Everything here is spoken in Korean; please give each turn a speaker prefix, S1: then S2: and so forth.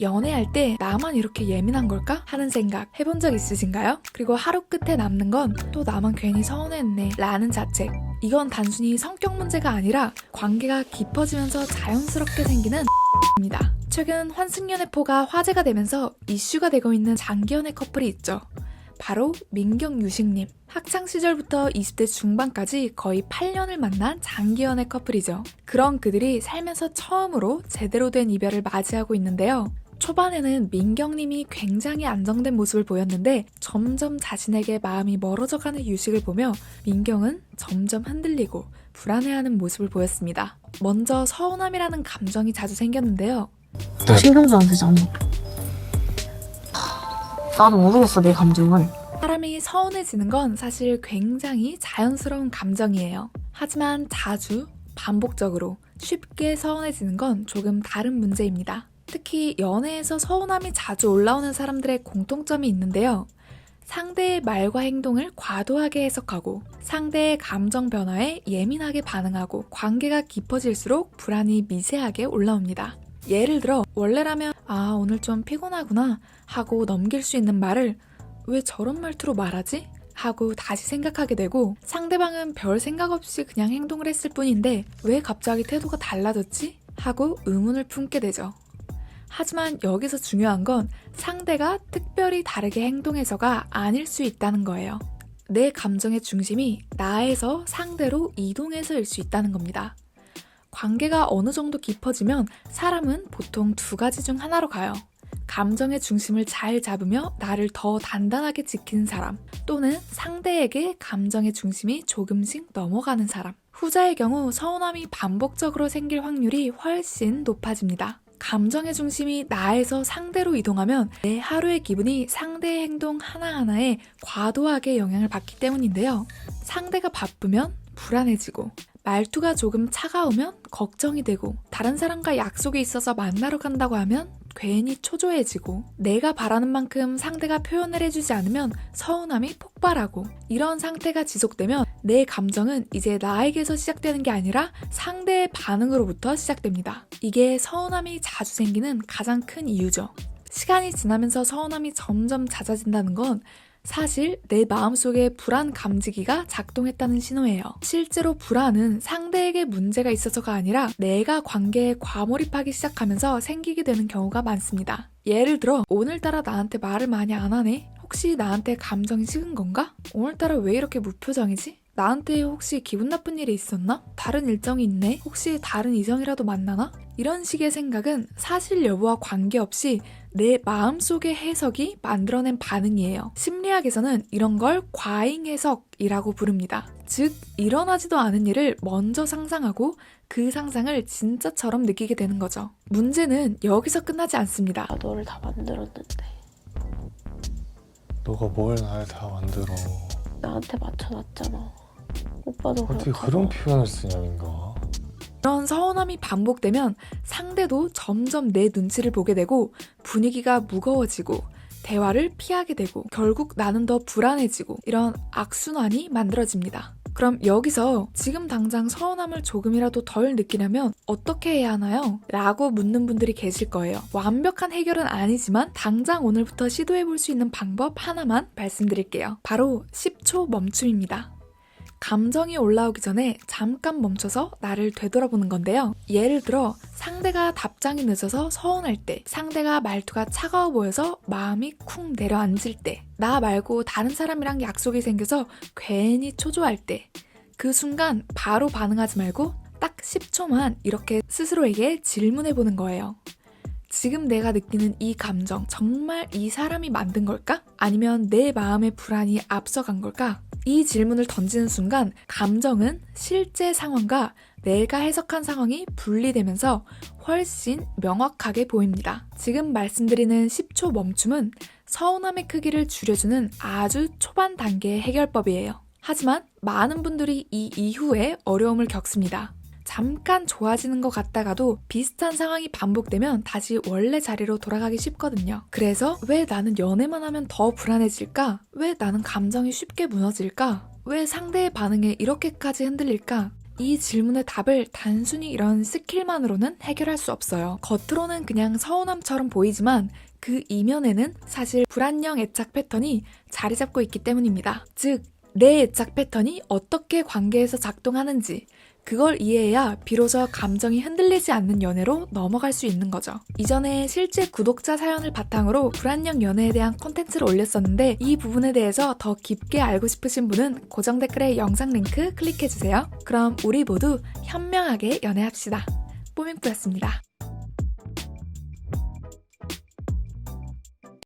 S1: 연애할 때 나만 이렇게 예민한 걸까? 하는 생각 해본 적 있으신가요? 그리고 하루 끝에 남는 건 또 나만 괜히 서운했네 라는 자책. 이건 단순히 성격 문제가 아니라 관계가 깊어지면서 자연스럽게 생기는 입니다. 최근 환승연애포가 화제가 되면서 이슈가 되고 있는 장기연애 커플이 있죠. 바로 민경 유식님. 학창시절부터 20대 중반까지 거의 8년을 만난 장기연애 커플이죠. 그런 그들이 살면서 처음으로 제대로 된 이별을 맞이하고 있는데요. 초반에는 민경님이 굉장히 안정된 모습을 보였는데 점점 자신에게 마음이 멀어져가는 유식을 보며 민경은 점점 흔들리고 불안해하는 모습을 보였습니다. 먼저 서운함이라는 감정이 자주 생겼는데요.
S2: 신경도 안 쓰잖아. 나도 모르겠어, 내 감정을.
S1: 사람이 서운해지는 건 사실 굉장히 자연스러운 감정이에요. 하지만 자주, 반복적으로, 쉽게 서운해지는 건 조금 다른 문제입니다. 특히 연애에서 서운함이 자주 올라오는 사람들의 공통점이 있는데요. 상대의 말과 행동을 과도하게 해석하고 상대의 감정 변화에 예민하게 반응하고 관계가 깊어질수록 불안이 미세하게 올라옵니다. 예를 들어 원래라면 아 오늘 좀 피곤하구나 하고 넘길 수 있는 말을 왜 저런 말투로 말하지? 하고 다시 생각하게 되고 상대방은 별 생각 없이 그냥 행동을 했을 뿐인데 왜 갑자기 태도가 달라졌지? 하고 의문을 품게 되죠. 하지만 여기서 중요한 건 상대가 특별히 다르게 행동해서가 아닐 수 있다는 거예요. 내 감정의 중심이 나에서 상대로 이동해서일 수 있다는 겁니다. 관계가 어느 정도 깊어지면 사람은 보통 두 가지 중 하나로 가요. 감정의 중심을 잘 잡으며 나를 더 단단하게 지키는 사람, 또는 상대에게 감정의 중심이 조금씩 넘어가는 사람. 후자의 경우 서운함이 반복적으로 생길 확률이 훨씬 높아집니다. 감정의 중심이 나에서 상대로 이동하면 내 하루의 기분이 상대의 행동 하나하나에 과도하게 영향을 받기 때문인데요. 상대가 바쁘면 불안해지고 말투가 조금 차가우면 걱정이 되고 다른 사람과 약속이 있어서 만나러 간다고 하면 괜히 초조해지고 내가 바라는 만큼 상대가 표현을 해주지 않으면 서운함이 폭발하고 이런 상태가 지속되면 내 감정은 이제 나에게서 시작되는 게 아니라 상대의 반응으로부터 시작됩니다. 이게 서운함이 자주 생기는 가장 큰 이유죠. 시간이 지나면서 서운함이 점점 잦아진다는 건 사실 내 마음속에 불안 감지기가 작동했다는 신호예요. 실제로 불안은 상대에게 문제가 있어서가 아니라 내가 관계에 과몰입하기 시작하면서 생기게 되는 경우가 많습니다. 예를 들어 오늘따라 나한테 말을 많이 안 하네? 혹시 나한테 감정이 식은 건가? 오늘따라 왜 이렇게 무표정이지? 나한테 혹시 기분 나쁜 일이 있었나? 다른 일정이 있네? 혹시 다른 이성이라도 만나나? 이런 식의 생각은 사실 여부와 관계없이 내 마음속의 해석이 만들어낸 반응이에요. 심리학에서는 이런 걸 과잉 해석이라고 부릅니다. 즉, 일어나지도 않은 일을 먼저 상상하고 그 상상을 진짜처럼 느끼게 되는 거죠. 문제는 여기서 끝나지 않습니다.
S2: 너를 다 만들었는데
S3: 너가 뭘 날 다 만들어.
S2: 나한테 맞춰놨잖아. 오빠도
S3: 어떻게
S2: 그렇다고.
S3: 그런 표현을 쓰냐, 민가.
S1: 이런 서운함이 반복되면 상대도 점점 내 눈치를 보게 되고 분위기가 무거워지고 대화를 피하게 되고 결국 나는 더 불안해지고 이런 악순환이 만들어집니다. 그럼 여기서 지금 당장 서운함을 조금이라도 덜 느끼려면 어떻게 해야 하나요? 라고 묻는 분들이 계실 거예요. 완벽한 해결은 아니지만 당장 오늘부터 시도해볼 수 있는 방법 하나만 말씀드릴게요. 바로 10초 멈춤입니다. 감정이 올라오기 전에 잠깐 멈춰서 나를 되돌아보는 건데요. 예를 들어 상대가 답장이 늦어서 서운할 때, 상대가 말투가 차가워 보여서 마음이 쿵 내려앉을 때, 나 말고 다른 사람이랑 약속이 생겨서 괜히 초조할 때, 그 순간 바로 반응하지 말고 딱 10초만 이렇게 스스로에게 질문해보는 거예요. 지금 내가 느끼는 이 감정 정말 이 사람이 만든 걸까? 아니면 내 마음의 불안이 앞서간 걸까? 이 질문을 던지는 순간 감정은 실제 상황과 내가 해석한 상황이 분리되면서 훨씬 명확하게 보입니다. 지금 말씀드리는 10초 멈춤은 서운함의 크기를 줄여주는 아주 초반 단계의 해결법이에요. 하지만 많은 분들이 이 이후에 어려움을 겪습니다. 잠깐 좋아지는 것 같다가도 비슷한 상황이 반복되면 다시 원래 자리로 돌아가기 쉽거든요. 그래서 왜 나는 연애만 하면 더 불안해질까? 왜 나는 감정이 쉽게 무너질까? 왜 상대의 반응에 이렇게까지 흔들릴까? 이 질문의 답을 단순히 이런 스킬만으로는 해결할 수 없어요. 겉으로는 그냥 서운함처럼 보이지만 그 이면에는 사실 불안형 애착 패턴이 자리 잡고 있기 때문입니다. 즉, 내 애착 패턴이 어떻게 관계에서 작동하는지 그걸 이해해야 비로소 감정이 흔들리지 않는 연애로 넘어갈 수 있는 거죠. 이전에 실제 구독자 사연을 바탕으로 불안형 연애에 대한 콘텐츠를 올렸었는데 이 부분에 대해서 더 깊게 알고 싶으신 분은 고정 댓글에 영상 링크 클릭해주세요. 그럼 우리 모두 현명하게 연애합시다. 뽀밍뿌였습니다.